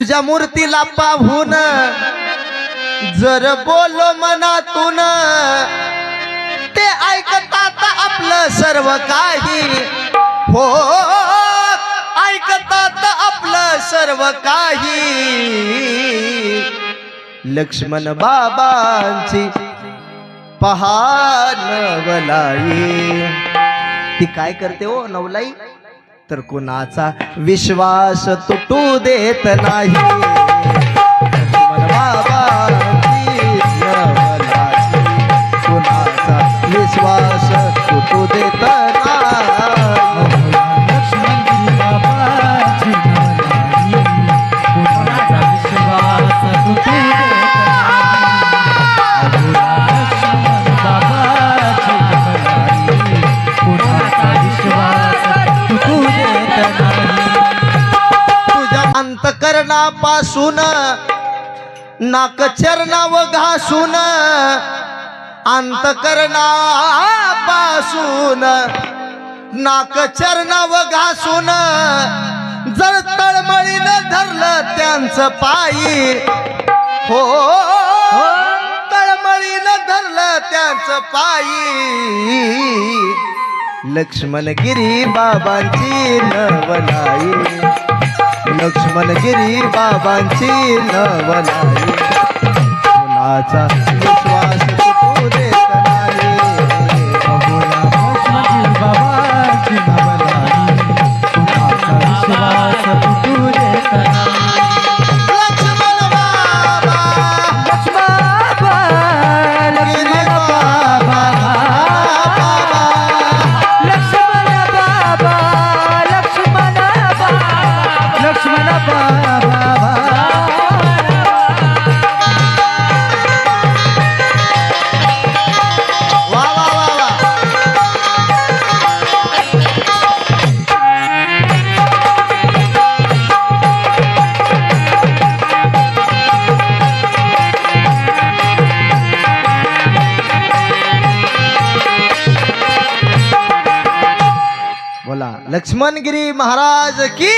तुझ्या मूर्तीला पाहून जर बोलो मनातून ते ऐकतात आपलं सर्व काही हो ऐकतात आपलं सर्व काही लक्ष्मण बाबांची पहा नवलाई ती काय करते हो नवलाई तर कुणाचा विश्वास तुटू देत नाही लक्ष्मण बाबांची नवलाई कुणाचा विश्वास तुटू देत नाही लक्ष्मण बाबाची नवलाई कुणाचा विश्वास तुटू देत नाही लक्ष्मण बाबाची नवलाई कुणाचा विश्वास तुटू देत नाही तुझ्या अंतकरणापासून नाक चरणाव घासून अंतकरणापासून नाक चरणाव घासून जर तळमळीनं धरलं त्यांचं पायी हो तळमळीनं धरलं त्यांचं पायी लक्ष्मणगिरी बाबांची नवलाई लक्ष्मणगिरी बाबांची नवलाई कुणाचा विश्वास तुटू देत नाही लक्ष्मण बाबाची नवलाई कुणाचा विश्वास तुटू देत नाही लक्ष्मण बाबा लक्ष्मण बाबा लक्ष्मण बाबा लक्ष्मण बाबा लक्ष्मण बाबा वा वा वा वा बोला लक्ष्मणगिरी महाराज की